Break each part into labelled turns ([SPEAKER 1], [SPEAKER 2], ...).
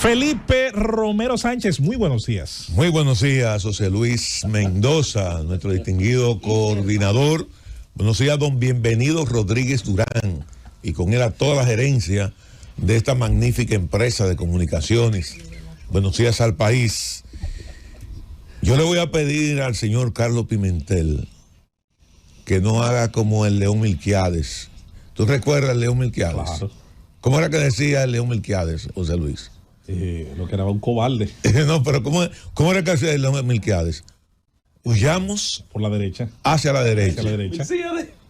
[SPEAKER 1] Felipe Romero Sánchez, muy buenos días.
[SPEAKER 2] Muy buenos días, José Luis Mendoza, nuestro distinguido coordinador. Buenos días, don Bienvenido Rodríguez Durán, y con él a toda la gerencia de esta magnífica empresa de comunicaciones. Buenos días al país. Yo le voy a pedir al señor Carlos Pimentel que no haga como el León Milquiades. ¿Tú recuerdas el León Milquiades?
[SPEAKER 1] Claro.
[SPEAKER 2] ¿Cómo era que decía el León Milquiades, José Luis?
[SPEAKER 1] Lo que era un cobarde.
[SPEAKER 2] No, pero ¿cómo era que decía el León Milquiades? Huyamos
[SPEAKER 1] por la derecha.
[SPEAKER 2] Hacia la derecha.
[SPEAKER 1] Hacia la derecha.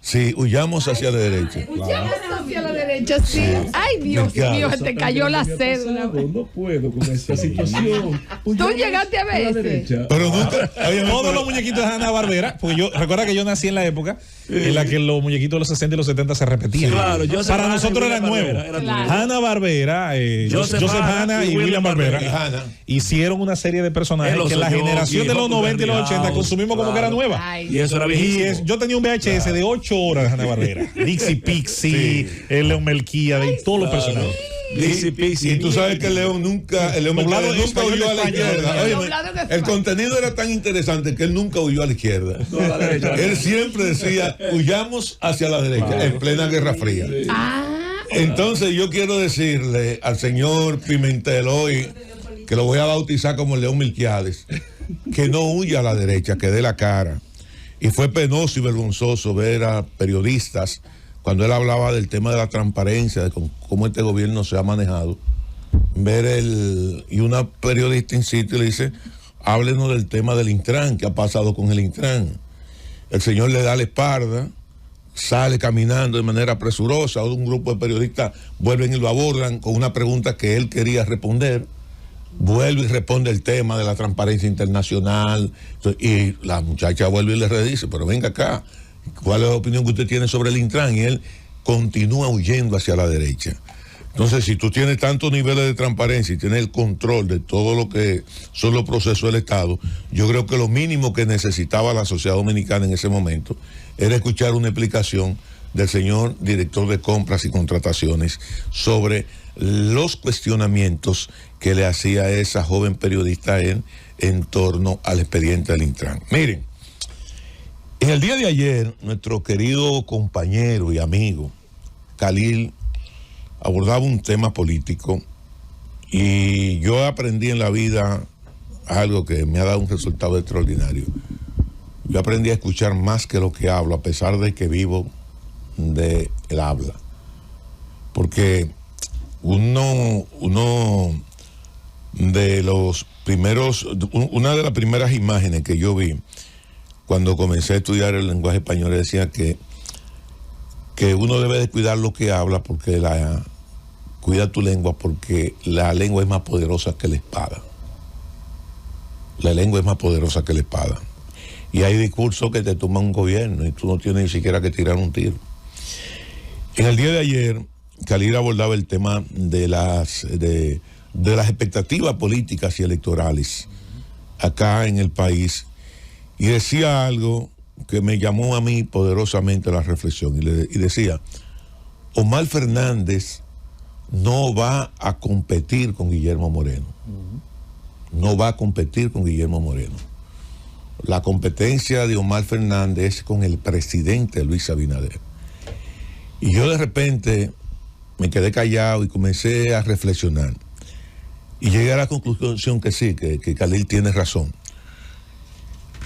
[SPEAKER 2] Sí, huyamos hacia la derecha.
[SPEAKER 3] Huyamos hacia la derecha, sí. Ay, Dios mío, se te cayó la cédula.
[SPEAKER 4] No puedo con esta situación.
[SPEAKER 3] Tú llegaste a veces.
[SPEAKER 2] Pero nunca.
[SPEAKER 1] Todos los muñequitos de Hanna-Barbera, porque recuerda que yo nací en la época en la que los muñequitos de los 60 y los 70 se repetían.
[SPEAKER 4] Claro,
[SPEAKER 1] para nosotros eran nuevos. Hanna-Barbera, Joseph Hanna y William Barbera hicieron una serie de personajes que la generación de los 90 y los 80 consumimos como que era nueva.
[SPEAKER 3] Ay,
[SPEAKER 4] Y eso era viejísimo.
[SPEAKER 1] Yo tenía un VHS de 8 horas de Hanna-Barbera. Dixie Pixie, el León Melquíades y todos los personajes.
[SPEAKER 2] Y tú sabes que el León nunca nunca huyó a la izquierda. Óyeme, el contenido era tan interesante que él nunca huyó a la izquierda.
[SPEAKER 4] No, a la derecha.
[SPEAKER 2] Él siempre decía, huyamos hacia la derecha, en plena Guerra Fría. Entonces yo quiero decirle al señor Pimentel hoy, que lo voy a bautizar como el León Milquiades, que no huya a la derecha, que dé la cara. Y fue penoso y vergonzoso ver a periodistas cuando él hablaba del tema de la transparencia, de cómo este gobierno se ha manejado, y una periodista insiste y le dice, háblenos del tema del Intran, ¿qué ha pasado con el Intran? El señor le da la espalda, sale caminando de manera presurosa, un grupo de periodistas vuelven y lo abordan con una pregunta que él quería responder, vuelve y responde el tema de la transparencia internacional, y la muchacha vuelve y le redice, pero venga acá, ¿cuál es la opinión que usted tiene sobre el Intran? Y él continúa huyendo hacia la derecha. Entonces, si tú tienes tantos niveles de transparencia y tienes el control de todo lo que son los procesos del Estado, yo creo que lo mínimo que necesitaba la sociedad dominicana en ese momento era escuchar una explicación del señor director de compras y contrataciones sobre los cuestionamientos que le hacía esa joven periodista en torno al expediente del Intran. Miren, en el día de ayer, nuestro querido compañero y amigo Khalil abordaba un tema político y yo aprendí en la vida algo que me ha dado un resultado extraordinario. Yo aprendí a escuchar más que lo que hablo, a pesar de que vivo del habla. Porque una de las primeras imágenes que yo vi cuando comencé a estudiar el lenguaje español decía que uno debe de cuidar lo que habla, porque cuida tu lengua, porque la lengua es más poderosa que la espada. La lengua es más poderosa que la espada. Y hay discursos que te toman un gobierno y tú no tienes ni siquiera que tirar un tiro. En el día de ayer, Khalil abordaba el tema de las expectativas políticas y electorales acá en el país. Y decía algo que me llamó a mí poderosamente la reflexión. Y decía, Omar Fernández no va a competir con Guillermo Moreno. No va a competir con Guillermo Moreno. La competencia de Omar Fernández es con el presidente Luis Abinader. Y yo de repente me quedé callado y comencé a reflexionar. Y llegué a la conclusión que sí, que Khalil tiene razón.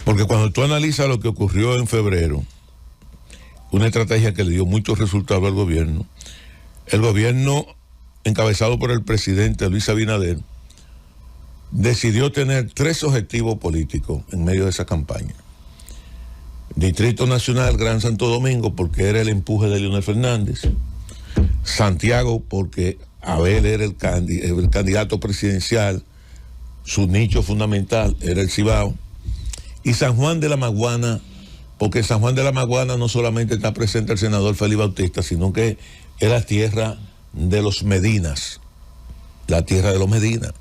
[SPEAKER 2] Porque cuando tú analizas lo que ocurrió en febrero, una estrategia que le dio muchos resultados al gobierno, el gobierno encabezado por el presidente Luis Abinader decidió tener 3 objetivos políticos en medio de esa campaña. Distrito Nacional, Gran Santo Domingo, porque era el empuje de Leonel Fernández. Santiago, porque Abel era el candidato presidencial, su nicho fundamental era el Cibao. Y San Juan de la Maguana, porque San Juan de la Maguana no solamente está presente el senador Félix Bautista, sino que es la tierra de los Medinas, la tierra de los Medina,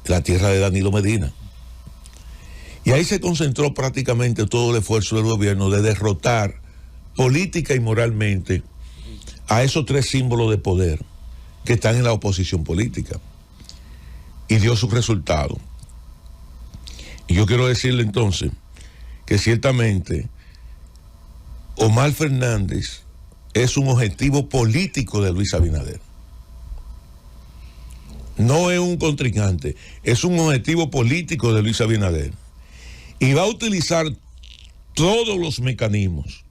[SPEAKER 2] la tierra de Danilo Medina. Y ahí se concentró prácticamente todo el esfuerzo del gobierno de derrotar política y moralmente a esos 3 símbolos de poder que están en la oposición política. y dio su resultado. Y yo quiero decirle entonces que ciertamente Omar Fernández es un objetivo político de Luis Abinader. No es un contrincante, es un objetivo político de Luis Abinader. Y va a utilizar todos los mecanismos,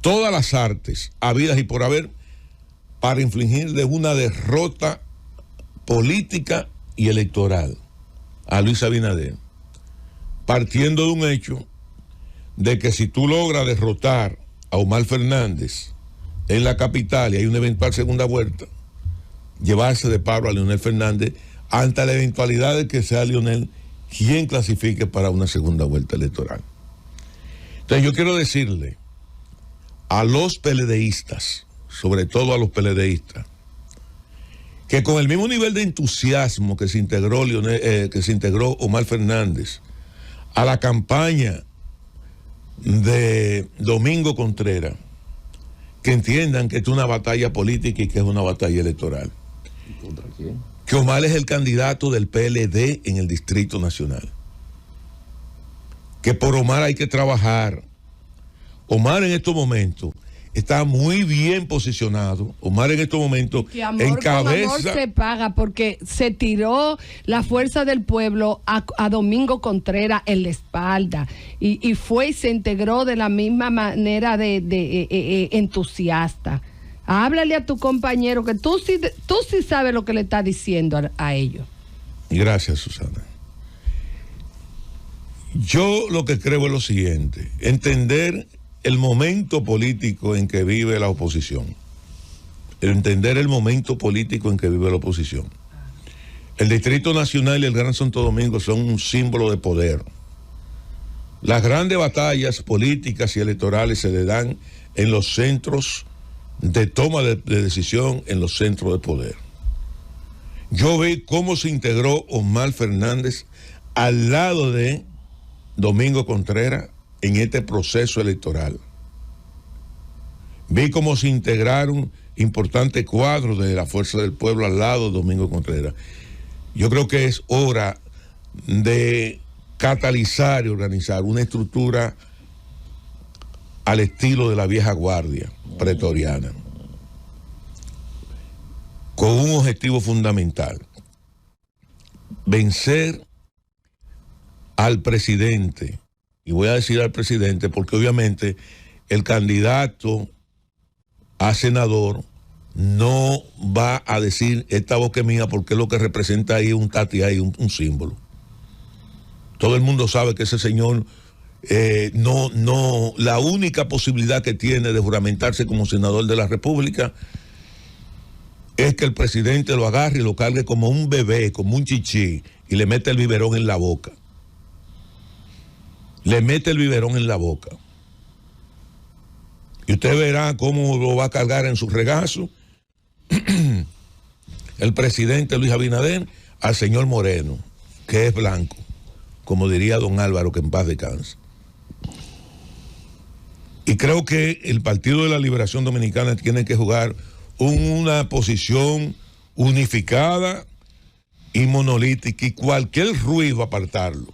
[SPEAKER 2] todas las artes habidas y por haber para infligirle una derrota política y electoral a Luis Abinader, partiendo de un hecho de que si tú logras derrotar a Omar Fernández en la capital y hay una eventual segunda vuelta, llevarse de paro a Leonel Fernández ante la eventualidad de que sea Leonel quien clasifique para una segunda vuelta electoral. Entonces yo quiero decirle a los PLDistas, sobre todo a los PLDistas, que con el mismo nivel de entusiasmo que se integró Omar Fernández a la campaña de Domingo Contreras, que entiendan que esto es una batalla política y que es una batalla electoral. ¿Contra quién? Que Omar es el candidato del PLD en el Distrito Nacional. Que por Omar hay que trabajar. Omar en estos momentos está muy bien posicionado. Omar en estos momentos encabeza.
[SPEAKER 3] Con amor se paga, porque se tiró la fuerza del pueblo a Domingo Contreras en la espalda y fue y se integró de la misma manera de entusiasta. Háblale a tu compañero que tú sí sabes lo que le está diciendo a ellos.
[SPEAKER 2] Gracias, Susana. Yo lo que creo es lo siguiente: entender el momento político en que vive la oposición. Entender el momento político en que vive la oposición. El Distrito Nacional y el Gran Santo Domingo son un símbolo de poder. Las grandes batallas políticas y electorales se le dan en los centros de toma de decisión, en los centros de poder. Yo vi cómo se integró Omar Fernández al lado de Domingo Contreras en este proceso electoral. Vi cómo se integraron importantes cuadros de la Fuerza del Pueblo al lado de Domingo Contreras. Yo creo que es hora de catalizar y organizar una estructura al estilo de la vieja guardia pretoriana, con un objetivo fundamental: vencer al presidente. Y voy a decir al presidente porque obviamente el candidato a senador no va a decir esta boca es mía, porque lo que representa ahí un tati, ahí un símbolo. Todo el mundo sabe que ese señor la única posibilidad que tiene de juramentarse como senador de la República es que el presidente lo agarre y lo cargue como un bebé, como un chichi, y le mete el biberón en la boca. Le mete el biberón en la boca. Y usted verá cómo lo va a cargar en su regazo el presidente Luis Abinader al señor Moreno, que es blanco, como diría don Álvaro, que en paz descanse. Y creo que el Partido de la Liberación Dominicana tiene que jugar una posición unificada y monolítica, y cualquier ruido apartarlo.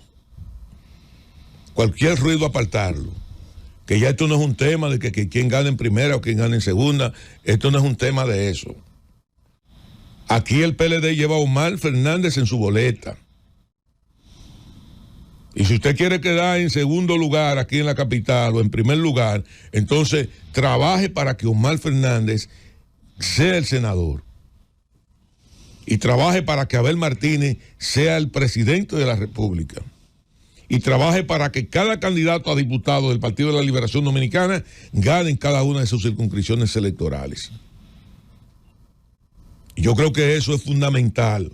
[SPEAKER 2] Cualquier ruido apartarlo. Que ya esto no es un tema de que quién gane en primera o quién gane en segunda. Esto no es un tema de eso. Aquí el PLD lleva a Omar Fernández en su boleta. Y si usted quiere quedar en segundo lugar aquí en la capital o en primer lugar, entonces trabaje para que Omar Fernández sea el senador. Y trabaje para que Abel Martínez sea el presidente de la República. Y trabaje para que cada candidato a diputado del Partido de la Liberación Dominicana gane en cada una de sus circunscripciones electorales. Y yo creo que eso es fundamental.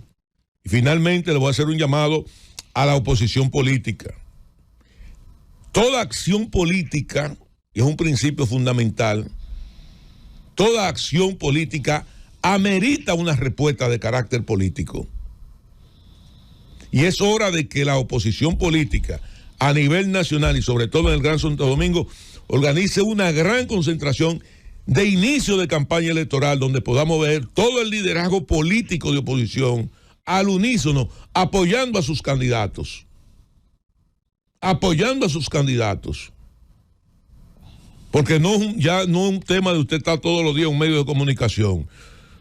[SPEAKER 2] Y finalmente le voy a hacer un llamado a la oposición política. Toda acción política, y es un principio fundamental, toda acción política amerita una respuesta de carácter político. Y es hora de que la oposición política a nivel nacional y sobre todo en el Gran Santo Domingo organice una gran concentración de inicio de campaña electoral donde podamos ver todo el liderazgo político de oposición al unísono, apoyando a sus candidatos. Porque ya no es un tema de usted estar todos los días en un medio de comunicación.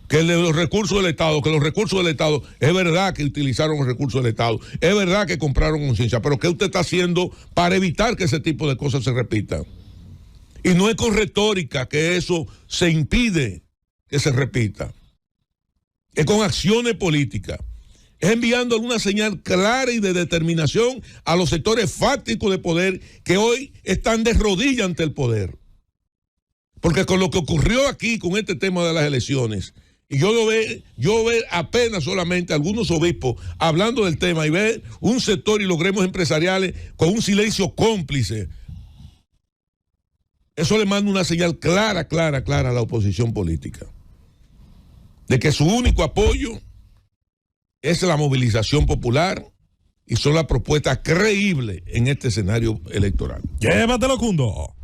[SPEAKER 2] Que los recursos del Estado, es verdad que utilizaron los recursos del Estado, es verdad que compraron conciencia, pero ¿qué usted está haciendo para evitar que ese tipo de cosas se repitan? Y no es con retórica que eso se impide que se repita. Es con acciones políticas. Es enviando una señal clara y de determinación a los sectores fácticos de poder que hoy están de rodillas ante el poder. Porque con lo que ocurrió aquí con este tema de las elecciones, y yo ver apenas solamente algunos obispos hablando del tema y ver un sector y los gremios empresariales con un silencio cómplice, eso le manda una señal clara a la oposición política de que su único apoyo es la movilización popular y son las propuestas creíbles en este escenario electoral.
[SPEAKER 1] Llévatelo, Cundo.